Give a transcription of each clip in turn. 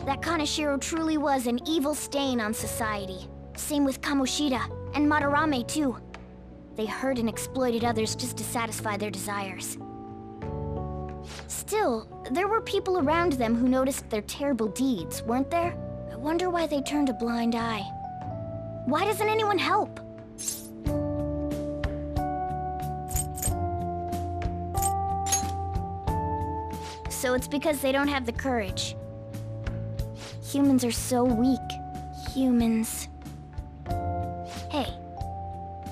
That Kaneshiro truly was an evil stain on society. Same with Kamoshida, and Madarame too. They hurt and exploited others just to satisfy their desires. Still, there were people around them who noticed their terrible deeds, weren't there? I wonder why they turned a blind eye. Why doesn't anyone help? So it's because they don't have the courage. Humans are so weak. Humans. Hey,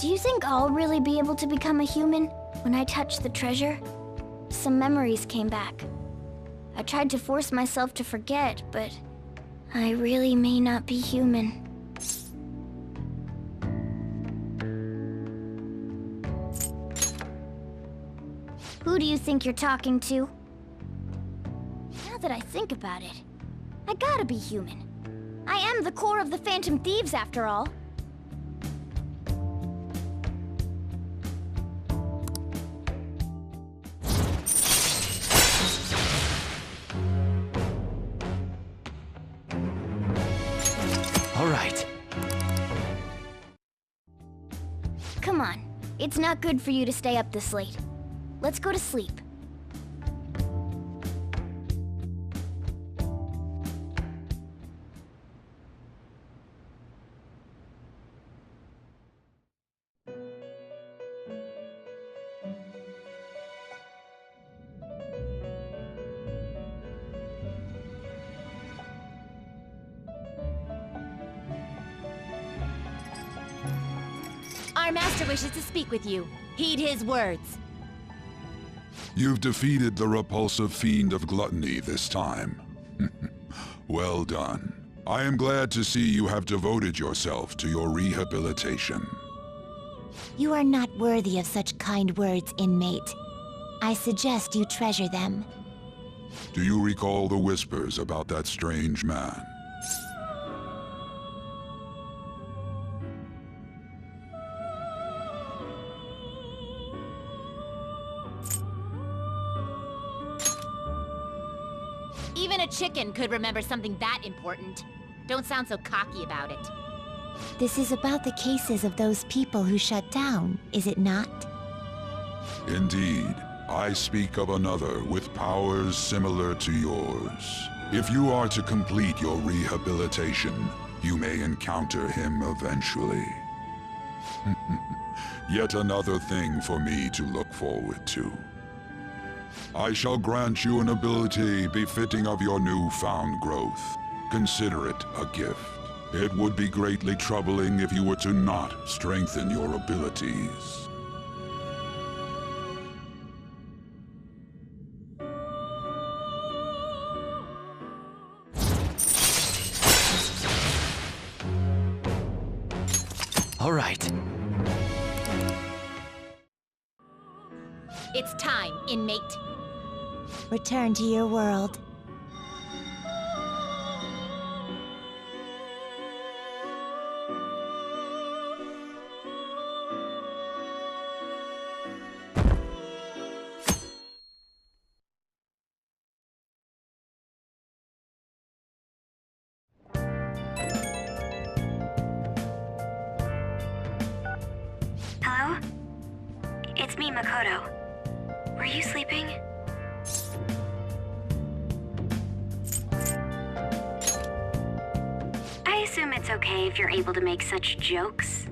do you think I'll really be able to become a human when I touch the treasure? Some memories came back. I tried to force myself to forget, but I really may not be human. Who do you think you're talking to? Now that I think about it, I gotta be human. I am the core of the Phantom Thieves, after all. All right. Come on. It's not good for you to stay up this late. Let's go to sleep. Our master wishes to speak with you. Heed his words. You've defeated the repulsive fiend of gluttony this time. Well done. I am glad to see you have devoted yourself to your rehabilitation. You are not worthy of such kind words, inmate. I suggest you treasure them. Do you recall the whispers about that strange man? Even a chicken could remember something that important. Don't sound so cocky about it. This is about the cases of those people who shut down, is it not? Indeed. I speak of another with powers similar to yours. If you are to complete your rehabilitation, you may encounter him eventually. Yet another thing for me to look forward to. I shall grant you an ability befitting of your newfound growth. Consider it a gift. It would be greatly troubling if you were to not strengthen your abilities. All right. It's time, inmate. Return to your world. Hello? It's me, Makoto. Were you sleeping? I assume it's okay if you're able to make such jokes.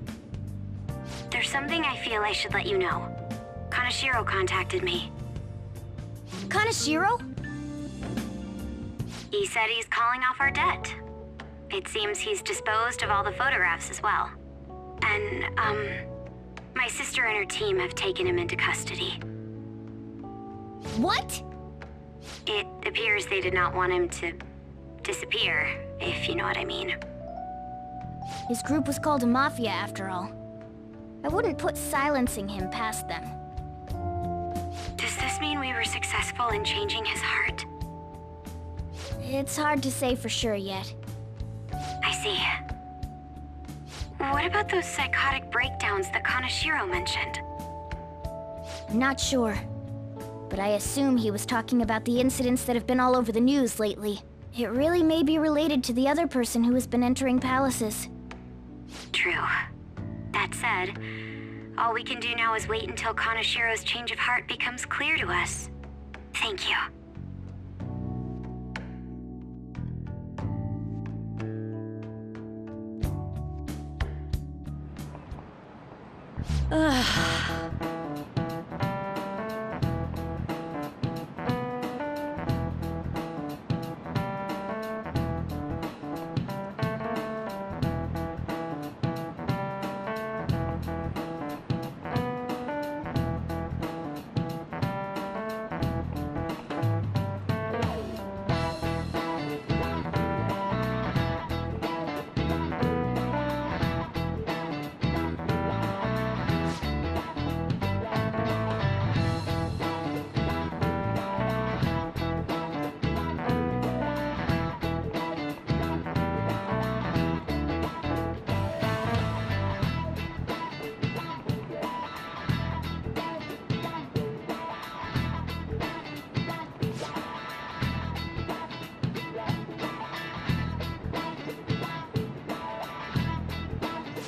There's something I feel I should let you know. Kaneshiro contacted me. Kaneshiro? He said he's calling off our debt. It seems he's disposed of all the photographs as well. And, my sister and her team have taken him into custody. What? It appears they did not want him to disappear, if you know what I mean. His group was called a mafia, after all. I wouldn't put silencing him past them. Does this mean we were successful in changing his heart? It's hard to say for sure yet. I see. What about those psychotic breakdowns that Kaneshiro mentioned? I'm not sure. But I assume he was talking about the incidents that have been all over the news lately. It really may be related to the other person who has been entering palaces. True. That said, all we can do now is wait until Kanashiro's change of heart becomes clear to us. Thank you.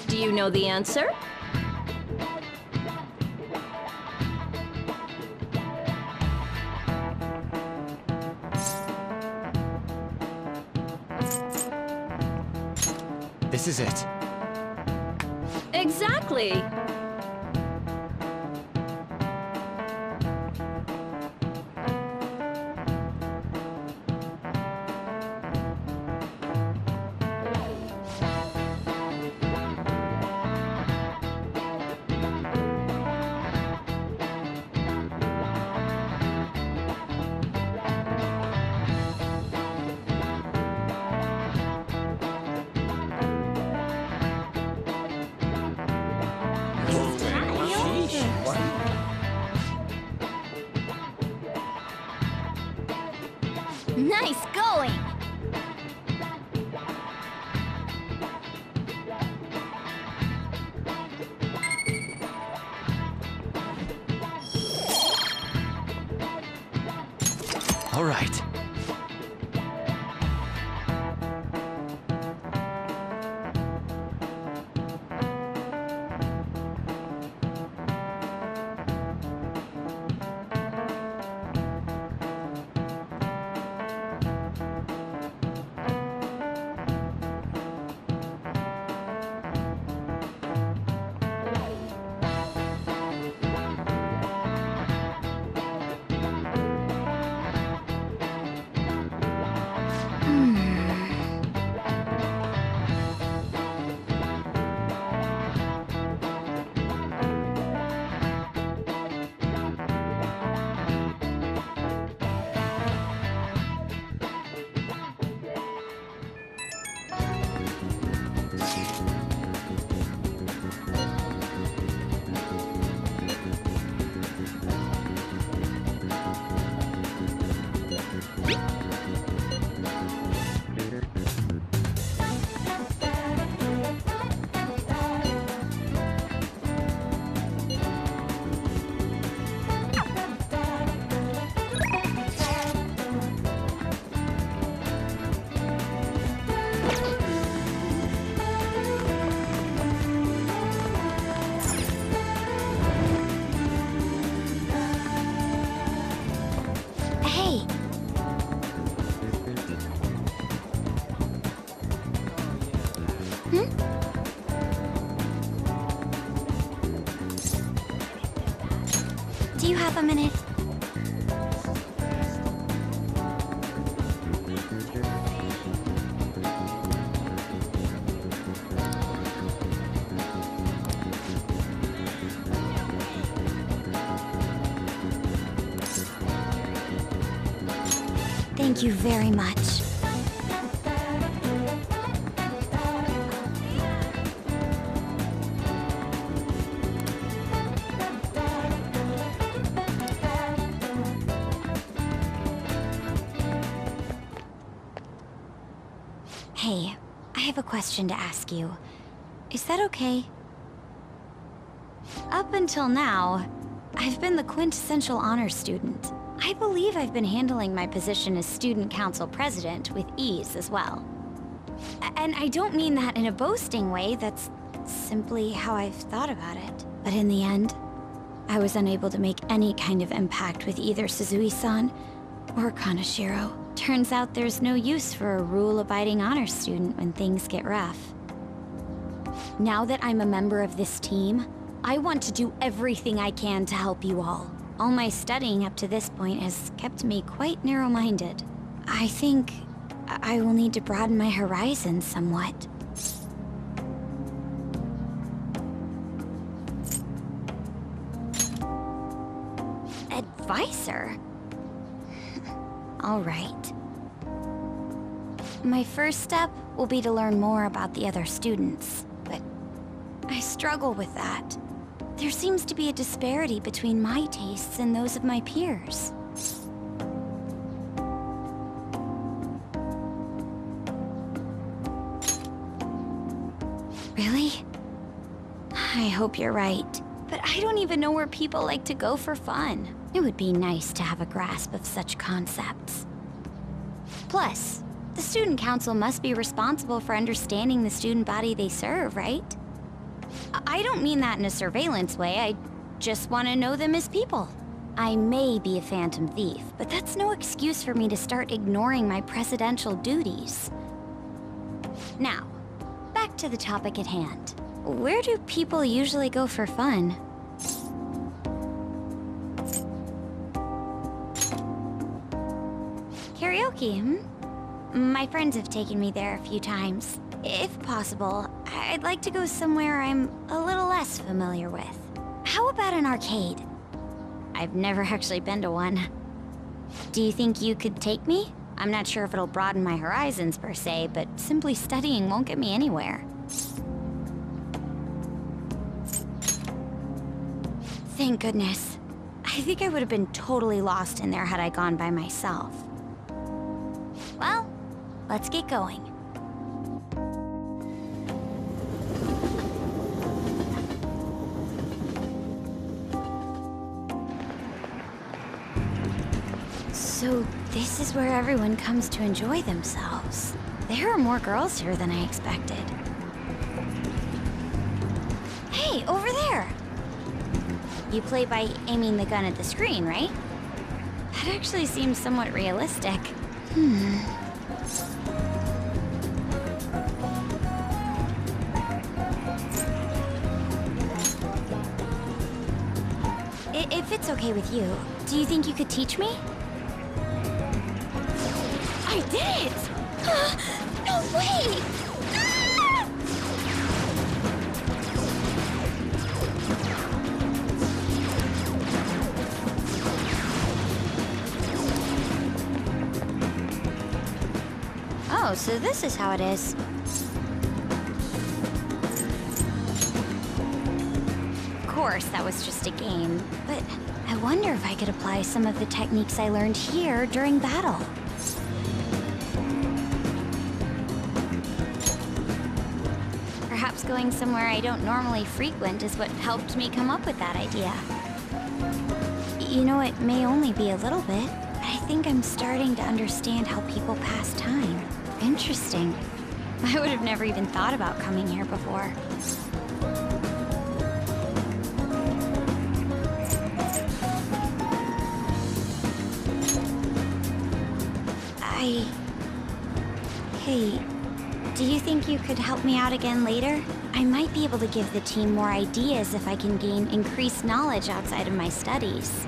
Do you know the answer? This is it. Exactly. Nice going! All right. Do you have a minute? Thank you very much. Hey, I have a question to ask you. Is that okay? Up until now, I've been the quintessential honor student. I believe I've been handling my position as student council president with ease as well. And I don't mean that in a boasting way, that's simply how I've thought about it. But in the end, I was unable to make any kind of impact with either Suzui-san or Kanashiro. Turns out there's no use for a rule-abiding honor student when things get rough. Now that I'm a member of this team, I want to do everything I can to help you all. All my studying up to this point has kept me quite narrow-minded. I think I will need to broaden my horizons somewhat. Advisor? All right. My first step will be to learn more about the other students, but I struggle with that. There seems to be a disparity between my tastes and those of my peers. Really? I hope you're right. But I don't even know where people like to go for fun. It would be nice to have a grasp of such concepts. Plus, the student council must be responsible for understanding the student body they serve, right? I don't mean that in a surveillance way, I just want to know them as people. I may be a phantom thief, but that's no excuse for me to start ignoring my presidential duties. Now, back to the topic at hand. Where do people usually go for fun? Karaoke, My friends have taken me there a few times. If possible, I'd like to go somewhere I'm a little less familiar with. How about an arcade? I've never actually been to one. Do you think you could take me? I'm not sure if it'll broaden my horizons per se, but simply studying won't get me anywhere. Thank goodness. I think I would have been totally lost in there had I gone by myself. Well, let's get going. So this is where everyone comes to enjoy themselves. There are more girls here than I expected. Hey, over there! You play by aiming the gun at the screen, right? That actually seems somewhat realistic. If it's okay with you, do you think you could teach me? I did it! No way! Ah! Oh, so this is how it is. Of course, that was just a game, but I wonder if I could apply some of the techniques I learned here during battle. Perhaps going somewhere I don't normally frequent is what helped me come up with that idea. You know, it may only be a little bit, but I think I'm starting to understand how people pass time. Interesting. I would have never even thought about coming here before. Hey, do you think you could help me out again later? I might be able to give the team more ideas if I can gain increased knowledge outside of my studies.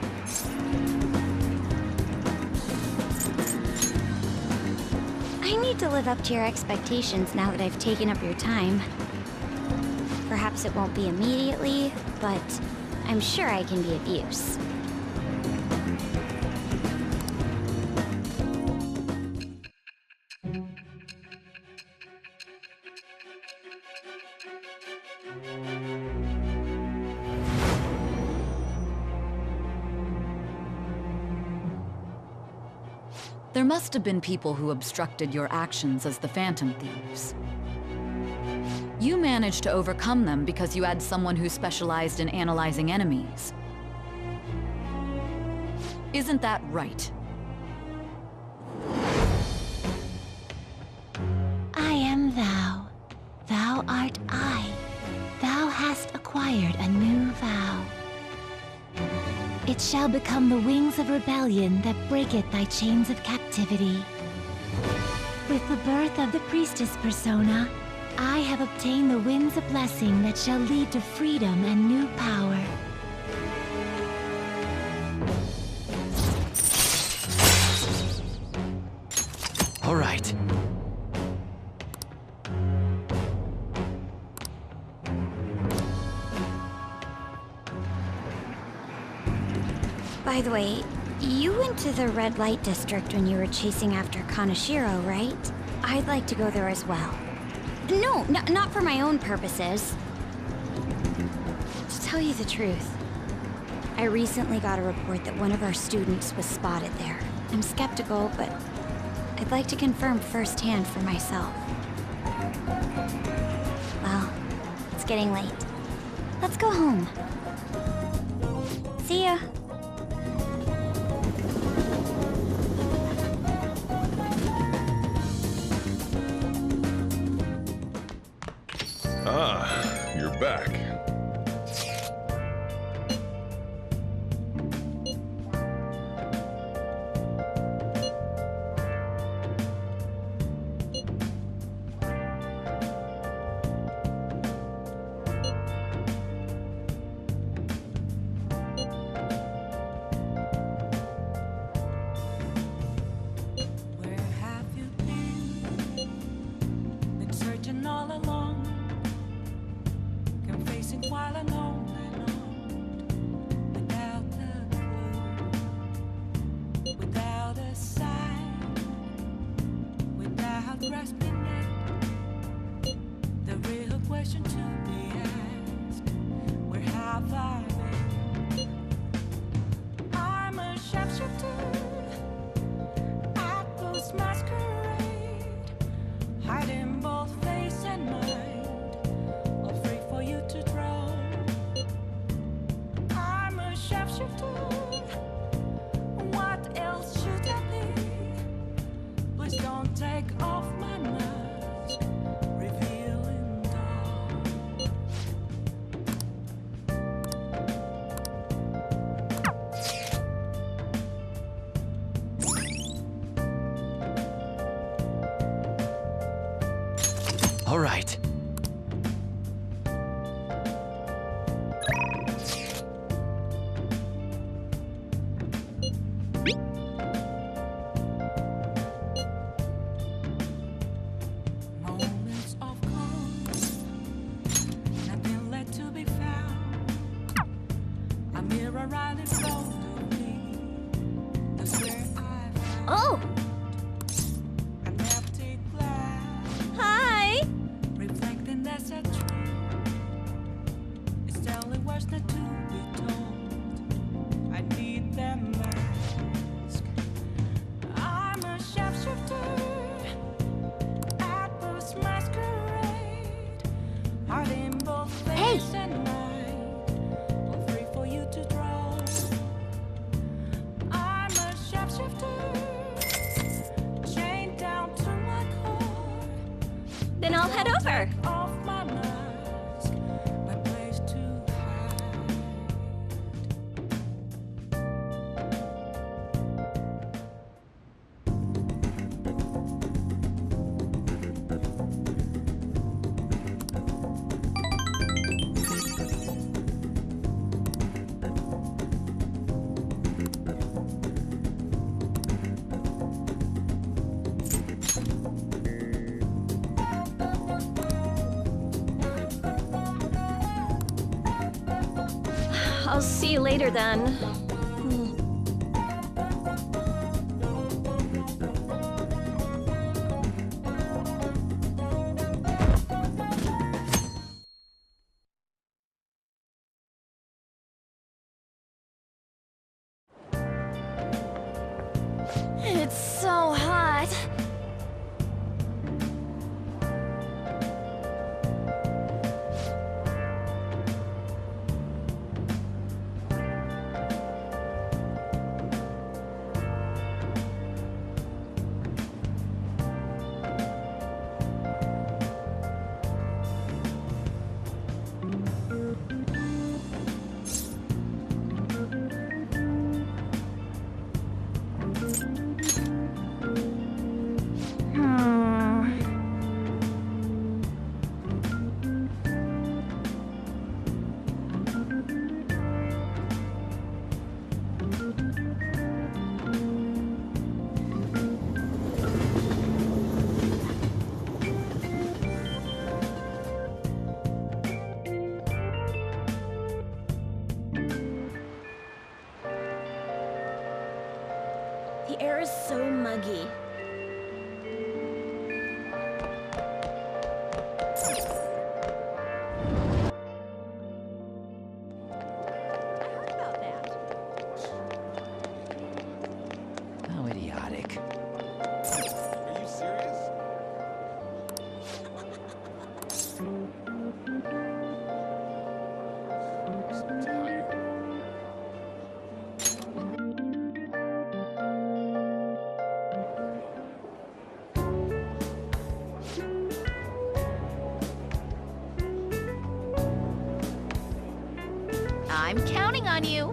I need to live up to your expectations now that I've taken up your time. Perhaps it won't be immediately, but I'm sure I can be of use. There must have been people who obstructed your actions as the Phantom Thieves. You managed to overcome them because you had someone who specialized in analyzing enemies. Isn't that right? I am thou. Thou art I. Thou hast acquired a new vow. It shall become the wings of rebellion that breaketh thy chains of captivity. With the birth of the priestess persona, I have obtained the winds of blessing that shall lead to freedom and new power. All right. By the way, you went to the red light district when you were chasing after Kanashiro, right? I'd like to go there as well. No, not for my own purposes. To tell you the truth, I recently got a report that one of our students was spotted there. I'm skeptical, but I'd like to confirm firsthand for myself. Well, it's getting late. Let's go home. See ya. Ah, you're back. All right. Moments of calm, nothing left to be found. A mirror right in front of me. That's where I found. Oh! An empty glass. Hi! Reflecting as a tree. It's telling words not to be told. I need that mask. I'm a shapeshifter at this masquerade. Heart in both face and mind. All free for you to draw. I'm a shapeshifter. Chained down to my core. Then I'll head over. Off my mask, my place to hide. I'll see you later then. It's so hot. air is so muggy. How idiotic. Are you serious? I'm tired. I'm counting on you.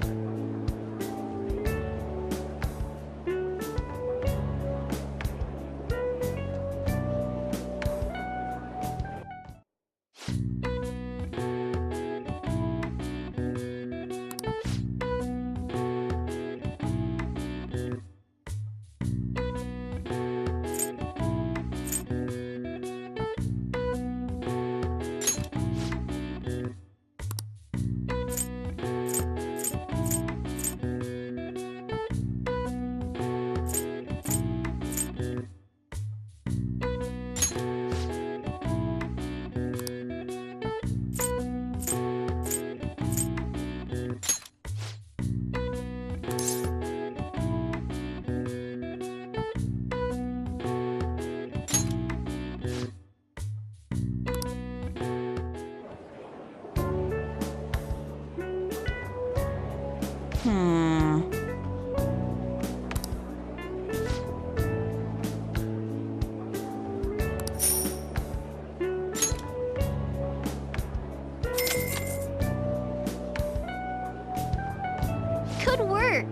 Good work.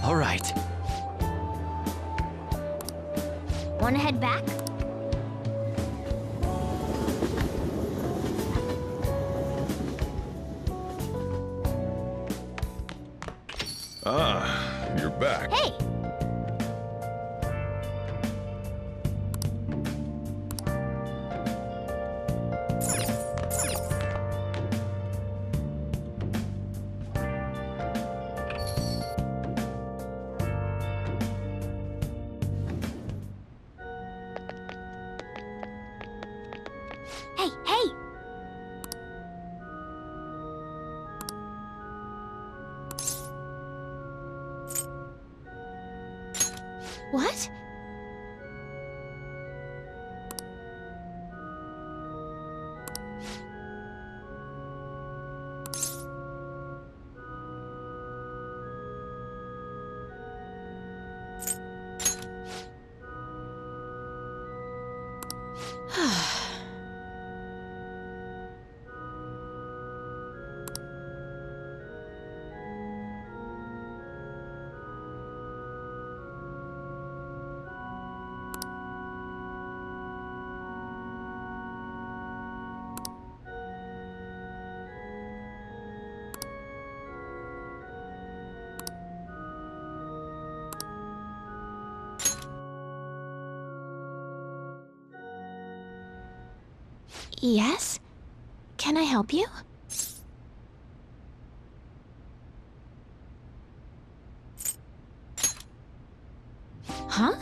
All right. Wanna head back? Ah, you're back. Hey! Hey, hey! What? Yes? Can I help you? Huh?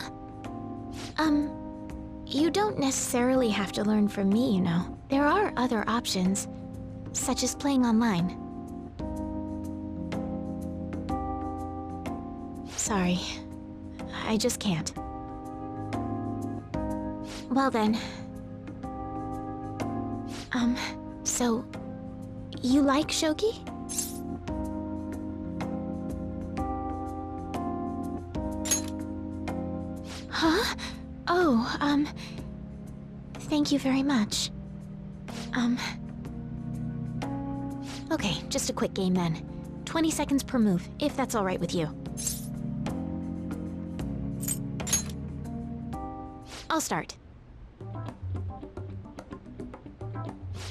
You don't necessarily have to learn from me, you know. There are other options, such as playing online. Sorry, I just can't. Well then. So, you like shogi? Huh? Oh, thank you very much. Okay, just a quick game then. 20 seconds per move, if that's all right with you. I'll start.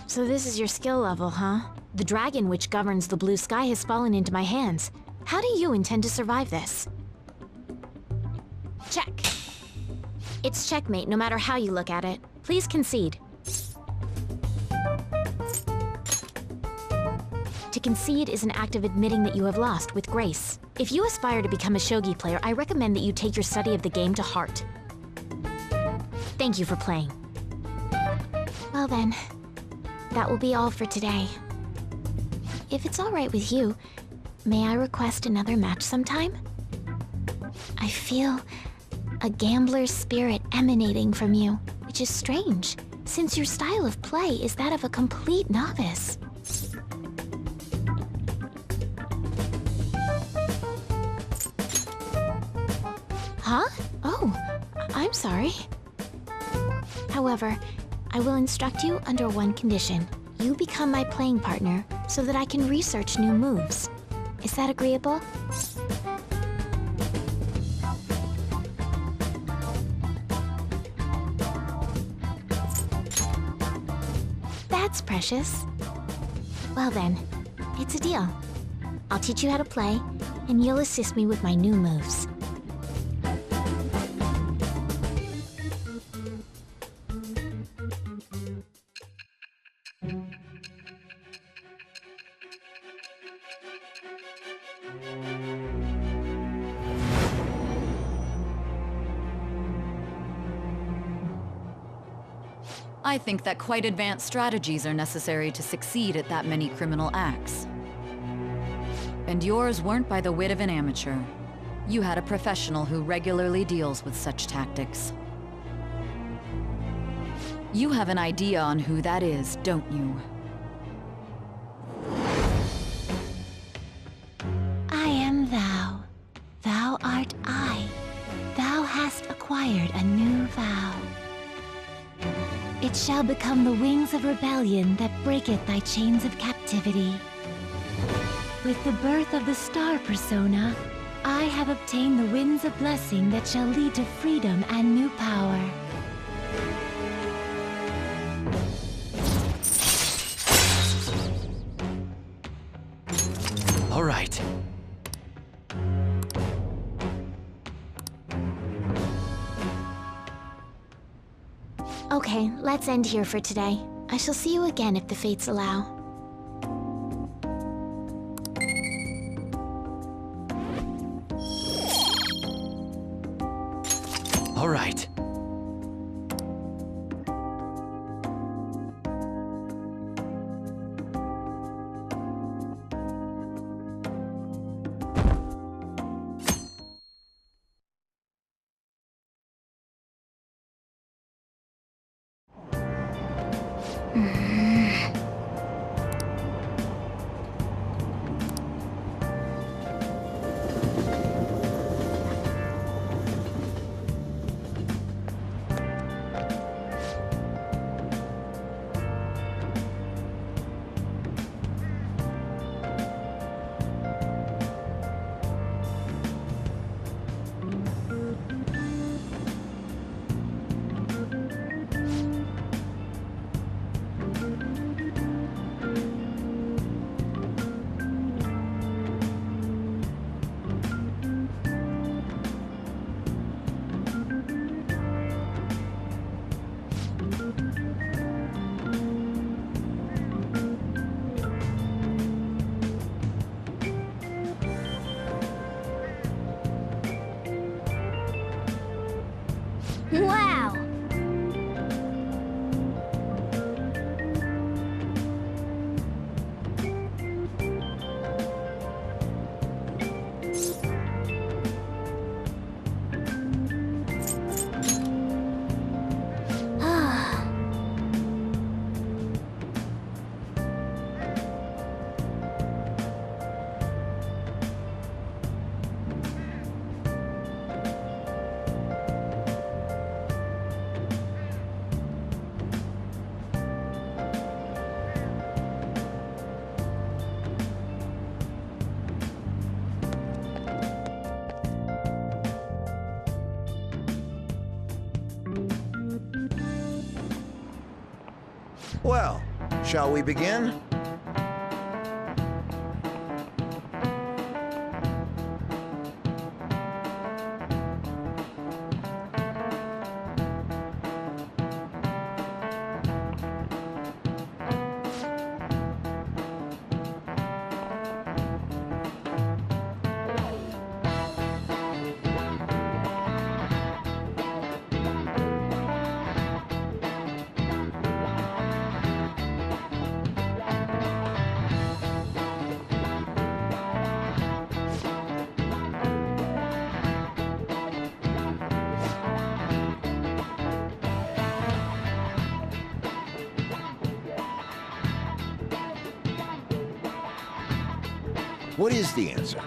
So this is your skill level, huh? The dragon which governs the blue sky has fallen into my hands. How do you intend to survive this? Check. It's checkmate no matter how you look at it. Please concede. To concede is an act of admitting that you have lost with grace. If you aspire to become a shogi player, I recommend that you take your study of the game to heart. Thank you for playing. Well then, that will be all for today. If it's all right with you, may I request another match sometime? I feel a gambler's spirit emanating from you, which is strange, since your style of play is that of a complete novice. Huh? Oh, I'm sorry. However, I will instruct you under one condition. You become my playing partner so that I can research new moves. Is that agreeable? That's precious. Well then, it's a deal. I'll teach you how to play, and you'll assist me with my new moves. I think that quite advanced strategies are necessary to succeed at that many criminal acts. And yours weren't by the wit of an amateur. You had a professional who regularly deals with such tactics. You have an idea on who that is, don't you? I am thou. Thou art I. Thou hast acquired a new vow. It shall become the wings of rebellion that breaketh thy chains of captivity. With the birth of the star persona, I have obtained the winds of blessing that shall lead to freedom and new power. All right. Okay, let's end here for today. I shall see you again if the fates allow. All right. Wow! Well, shall we begin? What is the answer?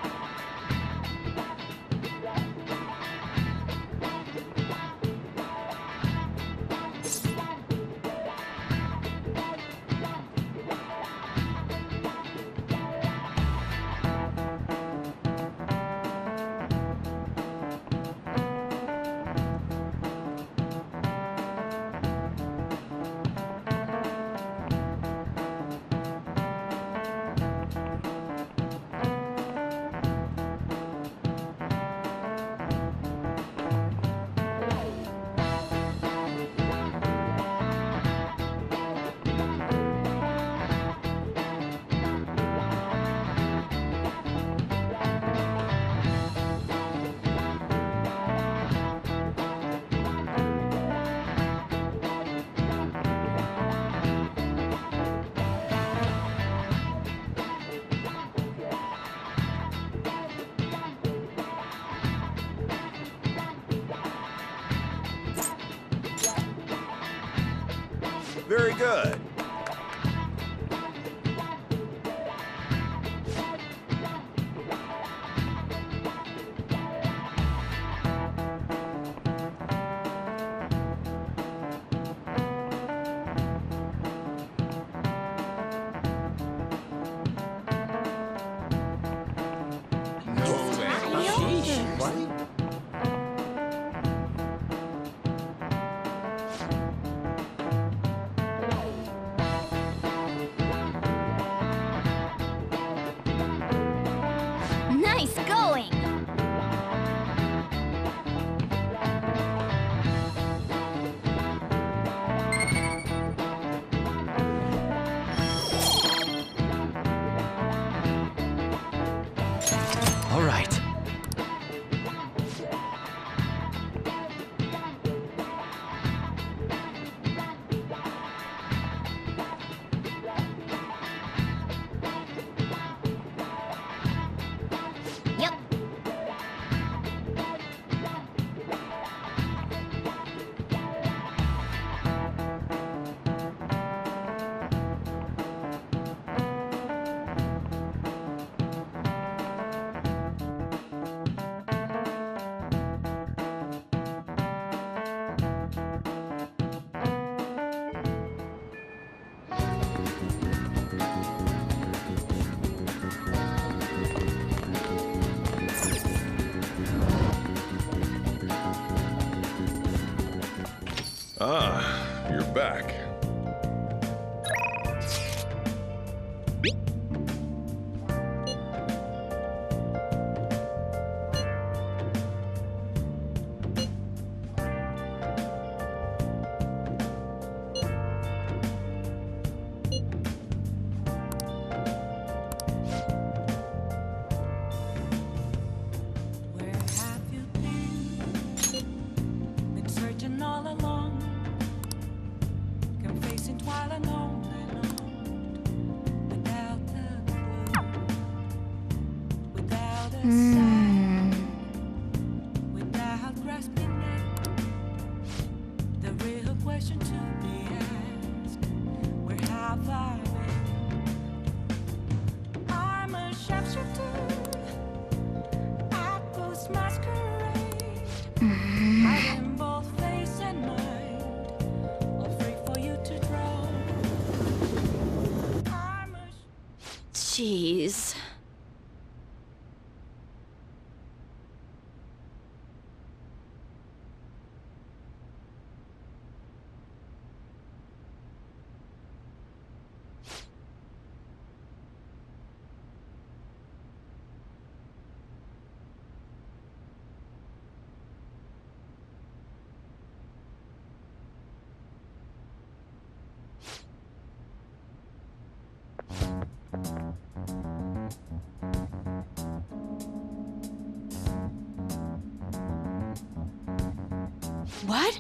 Very good. Nice going! All right. Yep. Ah, you're back. Where have you been? Been searching all along, confessing twilight alone without the clue, without a sign, without grasping it. The real question to be asked: where have I been? I'm a sharpshooter. I post masquerade. Hiding both face and mind, all free for you to draw. I'm a Jeez. What?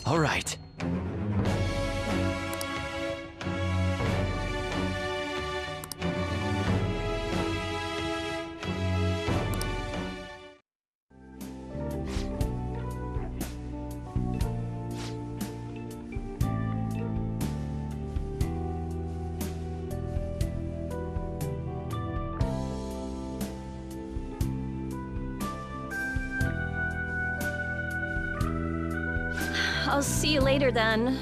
All right. I'll see you later then.